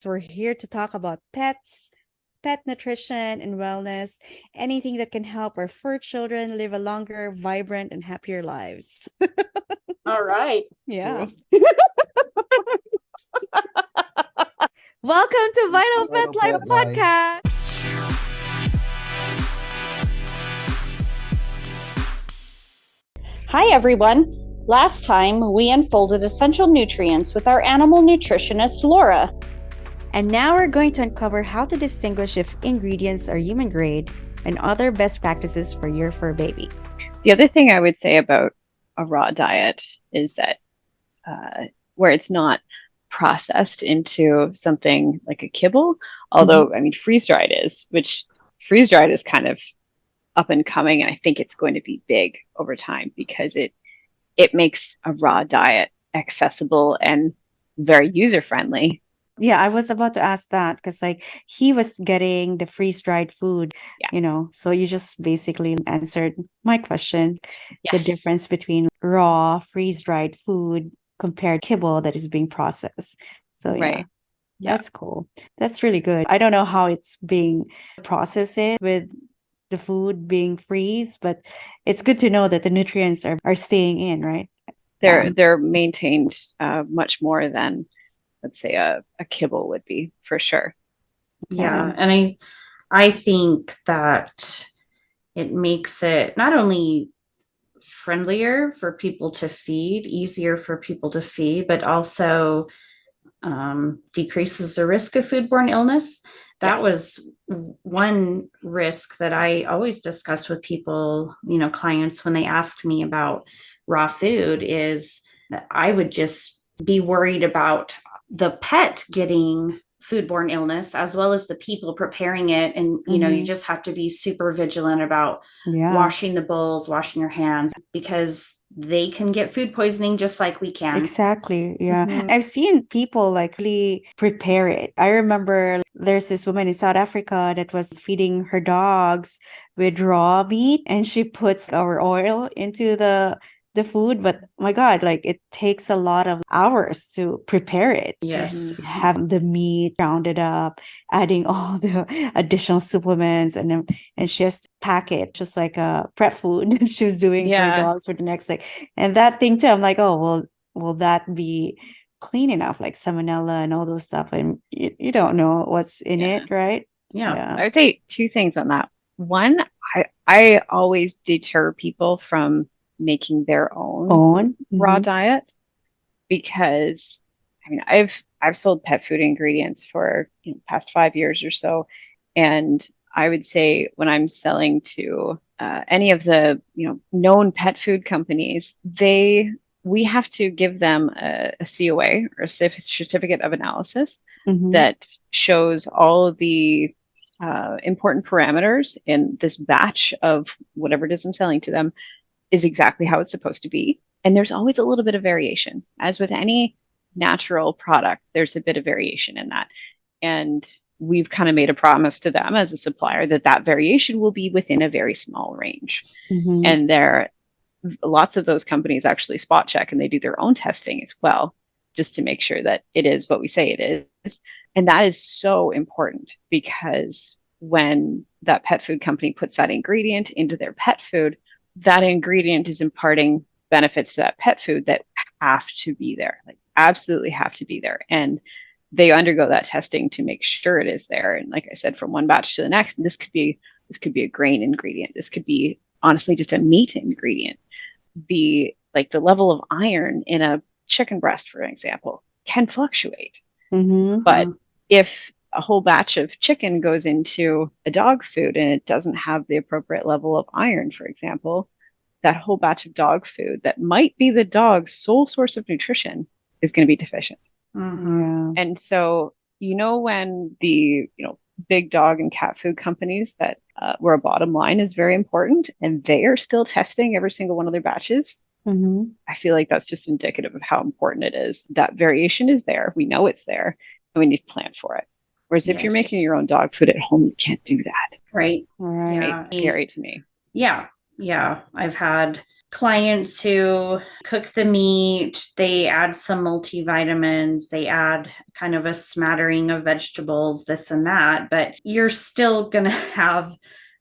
We're here to talk about pets, pet nutrition, and wellness, anything that can help our fur children live a longer, vibrant, and happier lives. All right. Yeah. Welcome to Vital Pet Vital Life Pet Life. Podcast. Hi, everyone. Last time we unfolded essential nutrients with our animal nutritionist, Laura. And now we're going to uncover how to distinguish if ingredients are human grade and other best practices for your fur baby. The other thing I would say about a raw diet is that where it's not processed into something like a kibble, although I mean freeze dried is, which freeze dried is kind of up and coming, and I think it's going to be big over time because it makes a raw diet accessible and very user friendly. Yeah, I was about to ask that because like he was getting the freeze-dried food, Yeah. so you just basically answered my question, the Yes. difference between raw freeze-dried food compared to kibble that is being processed. So yeah, Right. Yeah. that's cool. That's really good. I don't know how it's being processed with the food being freeze, but it's good to know that the nutrients are staying in, right? They're maintained much more than, let's say, a kibble would be, for sure. Yeah, and I think that it makes it not only friendlier for people to feed, easier for people to feed, but also decreases the risk of foodborne illness. That Yes. was one risk that I always discuss with people, clients when they asked me about raw food, is that I would just be worried about the pet getting foodborne illness as well as the people preparing it. And, you just have to be super vigilant about washing the bowls, washing your hands, because they can get food poisoning just like we can. Exactly. Yeah. I've seen people like really prepare it. I remember there's this woman in South Africa that was feeding her dogs with raw meat and she puts our oil into the food, but my God, like it takes a lot of hours to prepare it. Yes. Have the meat rounded up, adding all the additional supplements, and she has to pack it just like a prep food that she was doing for Yeah. dogs for the next day. And that thing too, I'm like, oh, well, will that be clean enough? Like salmonella and all those stuff. And you don't know what's in Yeah. it, right? Yeah. I would say two things on that. One, I always deter people from making their own raw diet because I mean I've sold pet food ingredients for past 5 years or so, and I would say when I'm selling to any of the known pet food companies, we have to give them a COA or a certificate of analysis that shows all of the important parameters in this batch of whatever it is I'm selling to them is exactly how it's supposed to be. And there's always a little bit of variation. As with any natural product, there's a bit of variation in that. And we've kind of made a promise to them as a supplier that that variation will be within a very small range. And lots of those companies actually spot check and they do their own testing as well, just to make sure that it is what we say it is. And that is so important because when that pet food company puts that ingredient into their pet food, that ingredient is imparting benefits to that pet food that have to be there, like absolutely have to be there. And they undergo that testing to make sure it is there. And like I said, from one batch to the next, this could be a grain ingredient. This could be honestly just a meat ingredient. The level of iron in a chicken breast, for example, can fluctuate. But if a whole batch of chicken goes into a dog food and it doesn't have the appropriate level of iron, for example, that whole batch of dog food that might be the dog's sole source of nutrition is going to be deficient. And so, when the, big dog and cat food companies that where a bottom line is very important and they are still testing every single one of their batches, I feel like that's just indicative of how important it is. That variation is there. We know it's there and we need to plan for it. Whereas if you're making your own dog food at home, you can't do that. Right. Right. Yeah. Scary to me. Yeah. I've had clients who cook the meat, they add some multivitamins, they add kind of a smattering of vegetables, this and that, but you're still going to have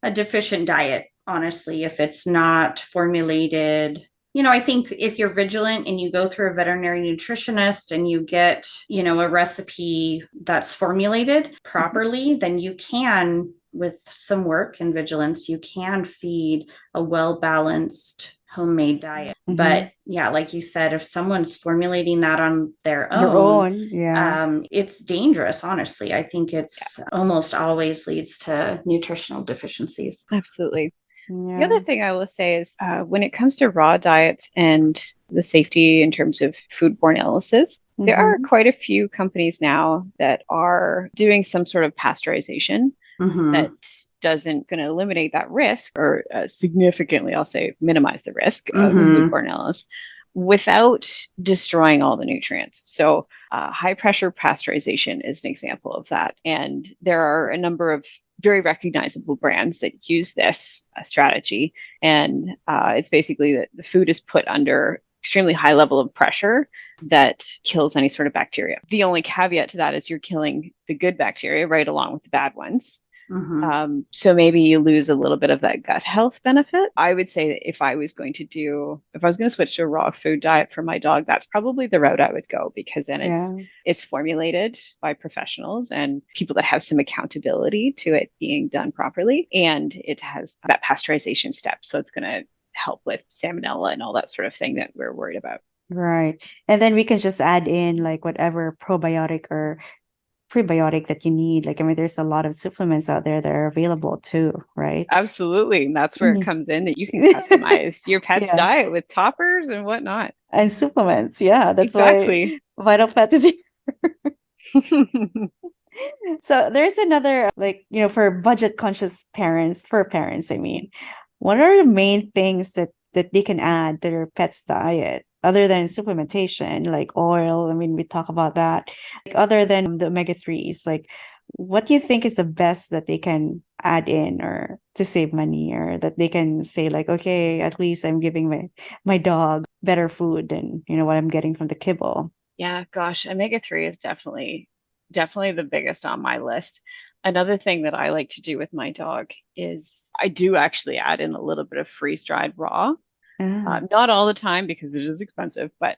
a deficient diet, honestly, if it's not formulated. I think if you're vigilant and you go through a veterinary nutritionist and you get, a recipe that's formulated properly, then you can, with some work and vigilance, you can feed a well-balanced homemade diet. But yeah, like you said, if someone's formulating that on their own, it's dangerous, honestly. I think it's almost always leads to nutritional deficiencies. Absolutely. The other thing I will say is when it comes to raw diets and the safety in terms of foodborne illnesses, there are quite a few companies now that are doing some sort of pasteurization that doesn't going to eliminate that risk or significantly, I'll say, minimize the risk of foodborne illness without destroying all the nutrients. So high pressure pasteurization is an example of that. And there are a number of very recognizable brands that use this strategy. And it's basically that the food is put under extremely high level of pressure that kills any sort of bacteria. The only caveat to that is you're killing the good bacteria right along with the bad ones. So maybe you lose a little bit of that gut health benefit. I would say that if I was going to switch to a raw food diet for my dog, that's probably the route I would go, because then it's formulated by professionals and people that have some accountability to it being done properly. And it has that pasteurization step. So it's going to help with salmonella and all that sort of thing that we're worried about. Right. And then we can just add in like whatever probiotic or prebiotic that you need. Like, I mean, there's a lot of supplements out there that are available too, right? Absolutely. And that's where it comes in, that you can customize your pet's diet with toppers and whatnot. And supplements. Yeah, that's why Vital Pet is here. So there's another, like, for budget conscious parents, I mean, what are the main things that they can add to their pet's diet other than supplementation, like oil? I mean, we talk about that. Like, other than the omega-3s, like, what do you think is the best that they can add in, or to save money, or that they can say like, okay, at least I'm giving my dog better food than, what I'm getting from the kibble? Yeah, gosh, omega-3 is definitely the biggest on my list. Another thing that I like to do with my dog is I do actually add in a little bit of freeze-dried raw. Not all the time because it is expensive, but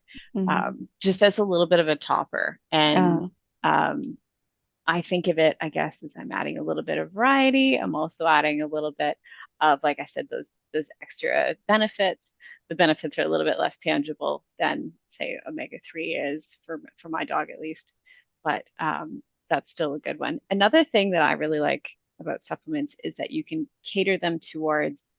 just as a little bit of a topper. And I think of it, I guess, as I'm adding a little bit of variety. I'm also adding a little bit of, like I said, those extra benefits. The benefits are a little bit less tangible than, say, omega-3 is for my dog, at least. But that's still a good one. Another thing that I really like about supplements is that you can cater them towards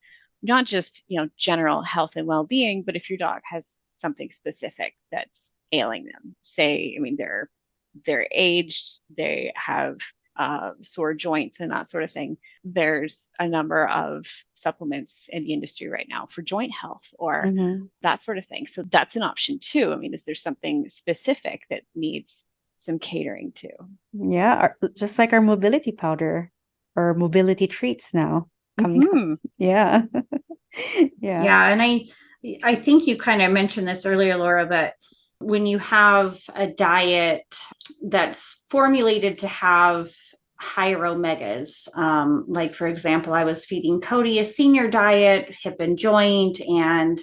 not just, general health and well-being, but if your dog has something specific that's ailing them, say, I mean, they're aged, they have sore joints and that sort of thing. There's a number of supplements in the industry right now for joint health or that sort of thing. So that's an option too. I mean, is there something specific that needs some catering to? Yeah, just like our mobility powder or mobility treats now coming up. Yeah. Yeah. And I think you kind of mentioned this earlier, Laura, but when you have a diet that's formulated to have higher omegas, like, for example, I was feeding Cody a senior diet, hip and joint, and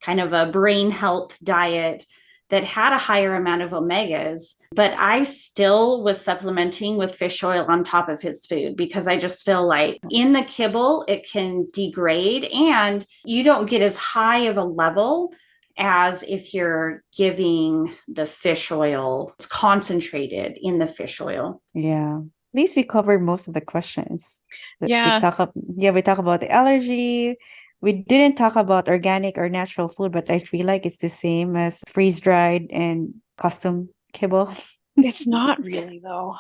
kind of a brain health diet that had a higher amount of omegas, but I still was supplementing with fish oil on top of his food, because I just feel like in the kibble, it can degrade and you don't get as high of a level as if you're giving the fish oil. It's concentrated in the fish oil. Yeah. At least we covered most of the questions. Yeah. We talk about the allergy. We didn't talk about organic or natural food, but I feel like it's the same as freeze-dried and custom kibble. It's not really, though.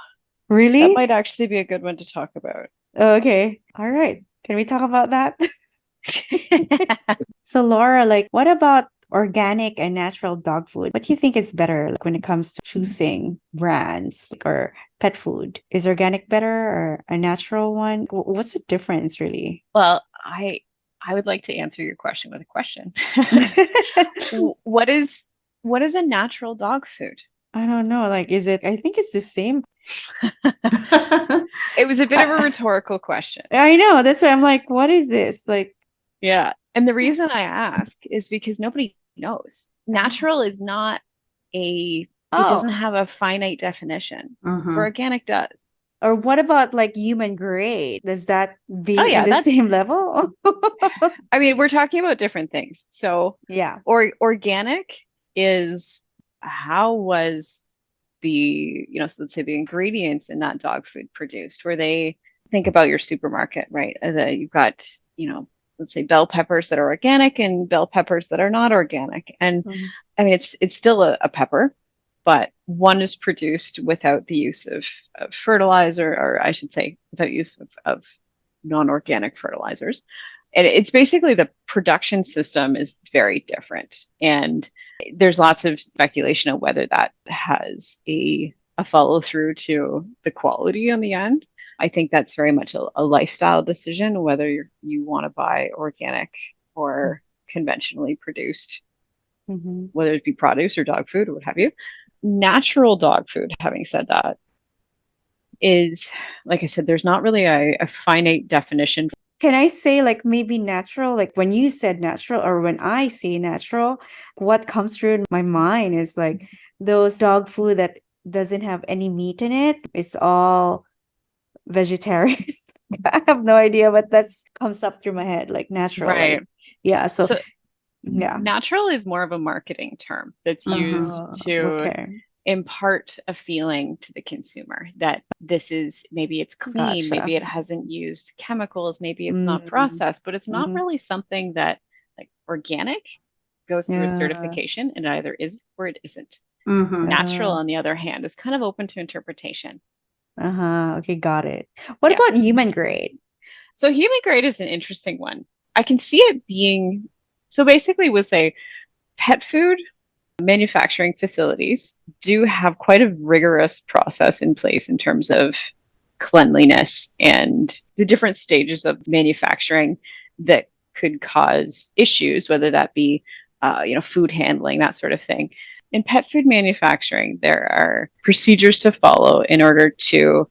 Really? That might actually be a good one to talk about. Okay. All right. Can we talk about that? So Laura, like, what about organic and natural dog food? What do you think is better, like, when it comes to choosing brands or pet food? Is organic better or a natural one? What's the difference, really? Well, I would like to answer your question with a question. What is a natural dog food? I don't know. Like, is it? I think it's the same. It was a bit of a rhetorical question. I know. That's why I'm like, what is this? Like, yeah. And the reason I ask is because nobody knows. Natural is not it doesn't have a finite definition. Organic does. Or what about like human grade? Does that be yeah, in the same level? I mean, we're talking about different things. So yeah. Organic is how was so let's say the ingredients in that dog food produced? Where they think about your supermarket, right? You've got, let's say bell peppers that are organic and bell peppers that are not organic. And I mean, it's still a pepper, but one is produced without the use of fertilizer, or I should say, without use of non-organic fertilizers. And it's basically the production system is very different. And there's lots of speculation on whether that has a follow through to the quality on the end. I think that's very much a lifestyle decision, whether you want to buy organic or conventionally produced, whether it be produce or dog food or what have you. Natural dog food, having said that, is, like I said, there's not really a finite definition. Can I say like maybe natural? Like when you said natural or when I say natural, what comes through in my mind is like those dog food that doesn't have any meat in it. It's all vegetarian. I have no idea, but that comes up through my head, like natural. Right. Like, yeah. So yeah. Natural is more of a marketing term that's used to impart a feeling to the consumer that this is, maybe it's clean, maybe it hasn't used chemicals, maybe it's not processed, but it's not really something that, like, organic goes through a certification, and it either is or it isn't. Natural, on the other hand, is kind of open to interpretation. Okay, got it. What about human grade? So human grade is an interesting one. I can see it being, so basically we'll say pet food manufacturing facilities do have quite a rigorous process in place in terms of cleanliness and the different stages of manufacturing that could cause issues, whether that be food handling, that sort of thing. In pet food manufacturing, there are procedures to follow in order to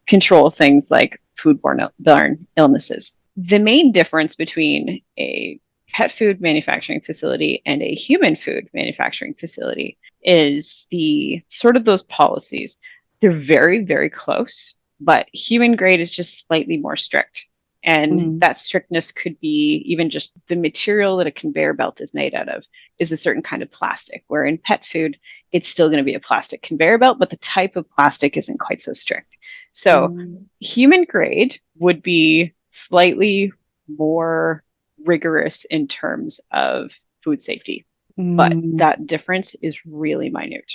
control things like foodborne illnesses. The main difference between a pet food manufacturing facility and a human food manufacturing facility is the sort of those policies. They're very, very close, but human grade is just slightly more strict. And that strictness could be even just the material that a conveyor belt is made out of is a certain kind of plastic, where in pet food, it's still going to be a plastic conveyor belt, but the type of plastic isn't quite so strict. So human grade would be slightly more rigorous in terms of food safety, but that difference is really minute.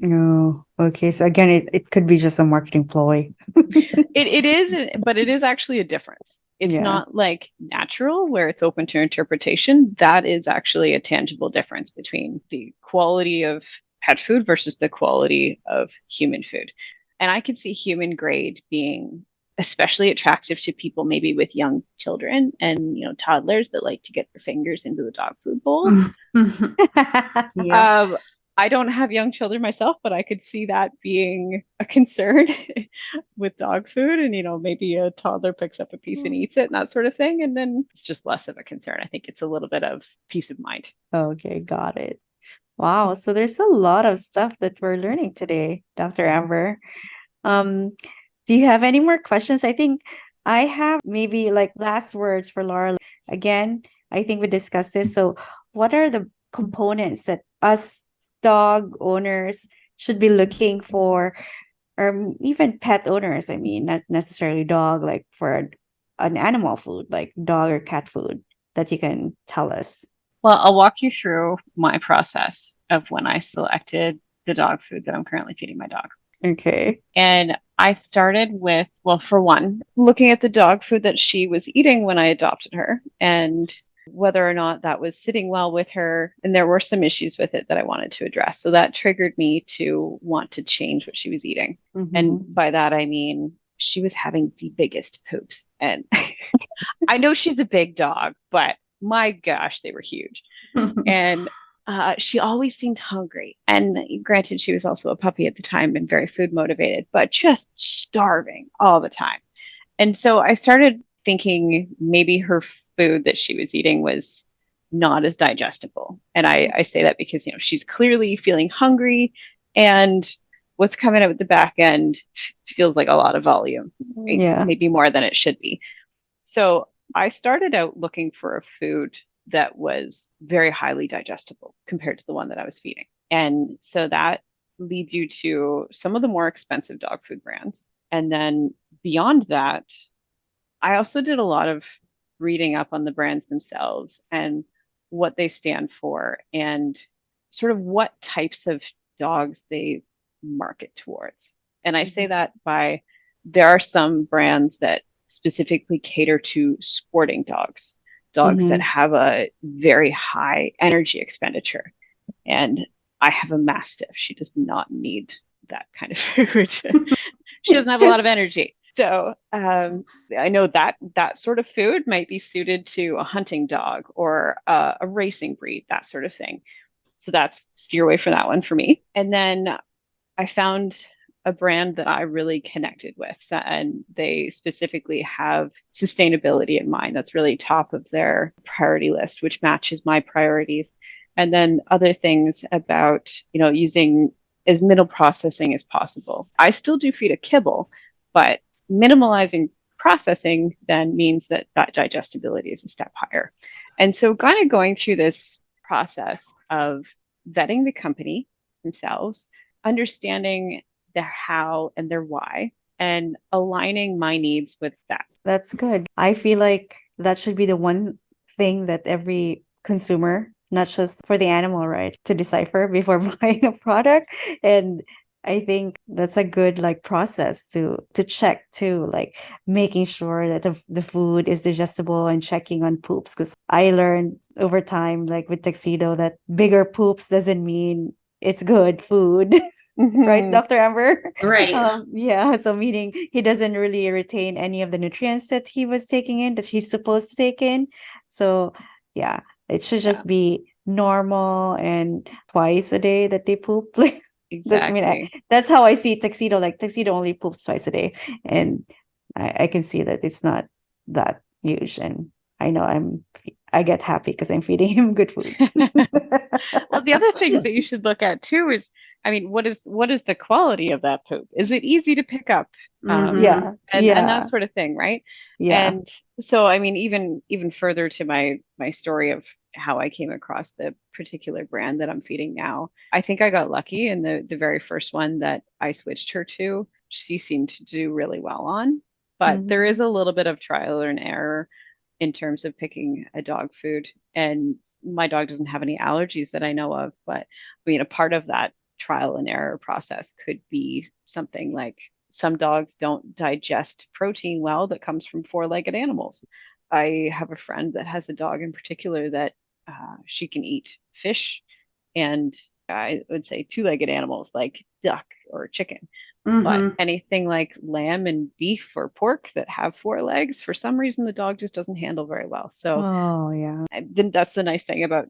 Oh, okay. So again, it could be just a marketing ploy. It is, but it is actually a difference. It's not like natural where it's open to interpretation. That is actually a tangible difference between the quality of pet food versus the quality of human food. And I could see human grade being especially attractive to people maybe with young children and toddlers that like to get their fingers into the dog food bowl. I don't have young children myself, but I could see that being a concern with dog food, and maybe a toddler picks up a piece and eats it and that sort of thing, and then it's just less of a concern. I think it's a little bit of peace of mind. Okay, got it. Wow, so there's a lot of stuff that we're learning today, Dr. Amber. Do you have any more questions? I think I have maybe like last words for Laura. Again, I think we discussed this. So what are the components that us dog owners should be looking for, or even pet owners? I mean, not necessarily dog, like for an animal food, like dog or cat food, that you can tell us. Well, I'll walk you through my process of when I selected the dog food that I'm currently feeding my dog. Okay. And I started with, well, for one, looking at the dog food that she was eating when I adopted her and whether or not that was sitting well with her. And there were some issues with it that I wanted to address. So that triggered me to want to change what she was eating. And by that, I mean, she was having the biggest poops. And I know she's a big dog, but my gosh, they were huge. And she always seemed hungry. And granted, she was also a puppy at the time and very food motivated, but just starving all the time. And so I started thinking maybe her food that she was eating was not as digestible. And I say that because, she's clearly feeling hungry, and what's coming out at the back end feels like a lot of volume, right? Yeah. Maybe more than it should be. So I started out looking for a food that was very highly digestible compared to the one that I was feeding. And so that leads you to some of the more expensive dog food brands. And then beyond that, I also did a lot of reading up on the brands themselves and what they stand for and sort of what types of dogs they market towards. And I say that by there are some brands that specifically cater to sporting dogs, dogs that have a very high energy expenditure. And I have a Mastiff. She does not need that kind of food. She doesn't have a lot of energy. So I know that sort of food might be suited to a hunting dog or a racing breed, that sort of thing. So that's steer away from that one for me. And then I found a brand that I really connected with, and they specifically have sustainability in mind. That's really top of their priority list, which matches my priorities. And then other things about, using as minimal processing as possible. I still do feed a kibble, but minimalizing processing then means that digestibility is a step higher. And so kind of going through this process of vetting the company themselves, understanding their how and their why, and aligning my needs with that. That's good. I feel like that should be the one thing that every consumer, not just for the animal, right, to decipher before buying a product. And I think that's a good process to check too, like making sure that the food is digestible and checking on poops. Because I learned over time, like with Tuxedo, that bigger poops doesn't mean it's good food. Right, Dr. Amber? Right. Yeah, so meaning he doesn't really retain any of the nutrients that he was taking in, that he's supposed to take in. So yeah, it should just be normal and twice a day that they poop. Exactly. That's how I see Tuxedo. Like Tuxedo only poops twice a day, and I can see that it's not that huge. And I know I get happy because I'm feeding him good food. Well, the other things that you should look at too is, what is the quality of that poop? Is it easy to pick up? And that sort of thing, right? Yeah. And so, even further to my story of how I came across the particular brand that I'm feeding now, I think I got lucky in the very first one that I switched her to. She seemed to do really well on, but there is a little bit of trial and error in terms of picking a dog food. And my dog doesn't have any allergies that I know of, but a part of that trial and error process could be something like some dogs don't digest protein well that comes from four-legged animals. I have a friend that has a dog in particular that she can eat fish and I would say two-legged animals like duck or chicken. But anything like lamb and beef or pork that have four legs, for some reason, the dog just doesn't handle very well. So that's the nice thing about,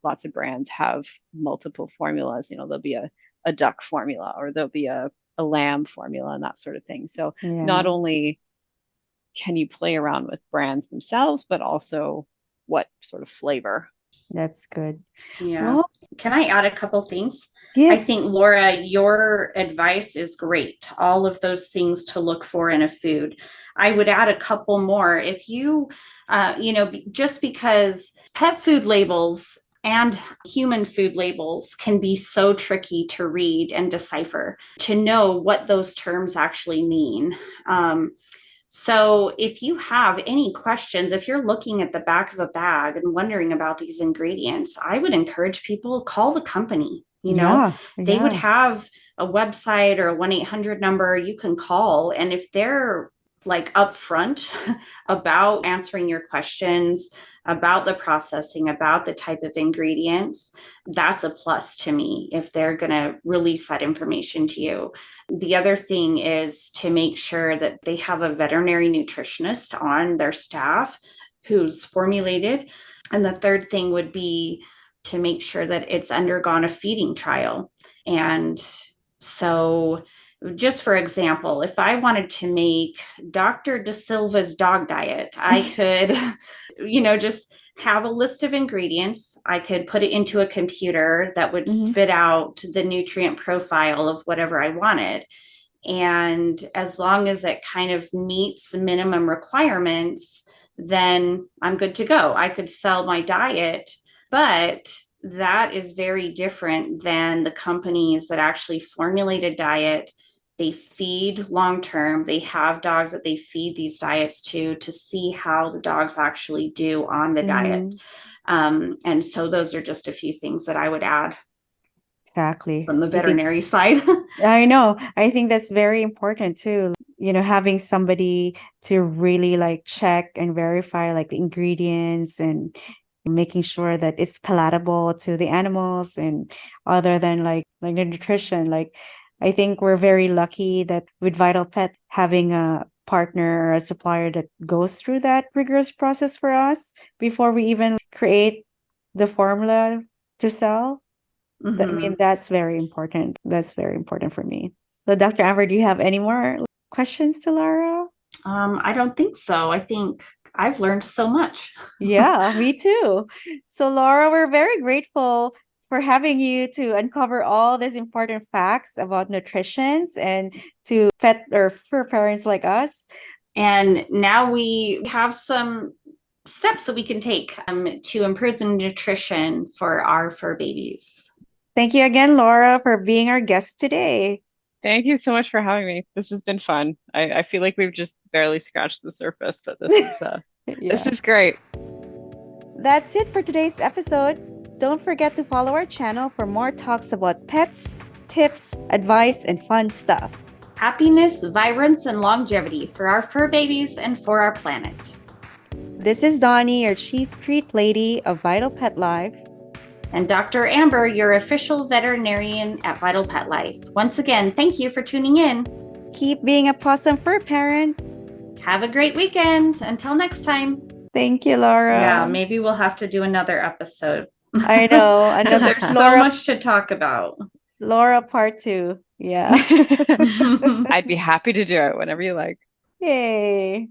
lots of brands have multiple formulas. There'll be a duck formula or there'll be a lamb formula and that sort of thing. So not only can you play around with brands themselves, but also what sort of flavor. That's good. Yeah. Well, can I add a couple things? Yes. I think, Laura, your advice is great. All of those things to look for in a food. I would add a couple more. If you, just because pet food labels and human food labels can be so tricky to read and decipher, to know what those terms actually mean. So if you have any questions, if you're looking at the back of a bag and wondering about these ingredients, I would encourage people to call the company. They would have a website or a 1-800 number you can call. And if they're like upfront about answering your questions, about the processing, about the type of ingredients, that's a plus to me if they're going to release that information to you. The other thing is to make sure that they have a veterinary nutritionist on their staff who's formulated. And the third thing would be to make sure that it's undergone a feeding trial. And so, just for example, if I wanted to make Dr. De Silva's dog diet, I could, just have a list of ingredients. I could put it into a computer that would spit out the nutrient profile of whatever I wanted. And as long as it kind of meets minimum requirements, then I'm good to go. I could sell my diet, but that is very different than the companies that actually formulate a diet. They feed long term. They have dogs that they feed these diets to see how the dogs actually do on the diet. And so those are just a few things that I would add. Exactly. From the veterinary side. I know. I think that's very important too. Having somebody to really like check and verify like the ingredients and making sure that it's palatable to the animals, and other than like the nutrition. Like, I think we're very lucky that with Vital Pet having a partner or a supplier that goes through that rigorous process for us before we even create the formula to sell. I mean, that's very important. That's very important for me. So, Dr. Amber, do you have any more questions to Laura? I don't think so. I think I've learned so much. Yeah, me too. So, Laura, we're very grateful for having you to uncover all these important facts about nutrition and to pet or fur parents like us. And now we have some steps that we can take to improve the nutrition for our fur babies. Thank you again, Laura, for being our guest today. Thank you so much for having me. This has been fun. I feel like we've just barely scratched the surface, but this is great. That's it for today's episode. Don't forget to follow our channel for more talks about pets, tips, advice, and fun stuff. Happiness, vibrance, and longevity for our fur babies and for our planet. This is Donnie, your Chief Treat Lady of Vital Pet Life. And Dr. Amber, your official veterinarian at Vital Pet Life. Once again, thank you for tuning in. Keep being a possum fur parent. Have a great weekend. Until next time. Thank you, Laura. Yeah, maybe we'll have to do another episode. I know. There's so much to talk about. Laura part 2. Yeah. I'd be happy to do it whenever you like. Yay.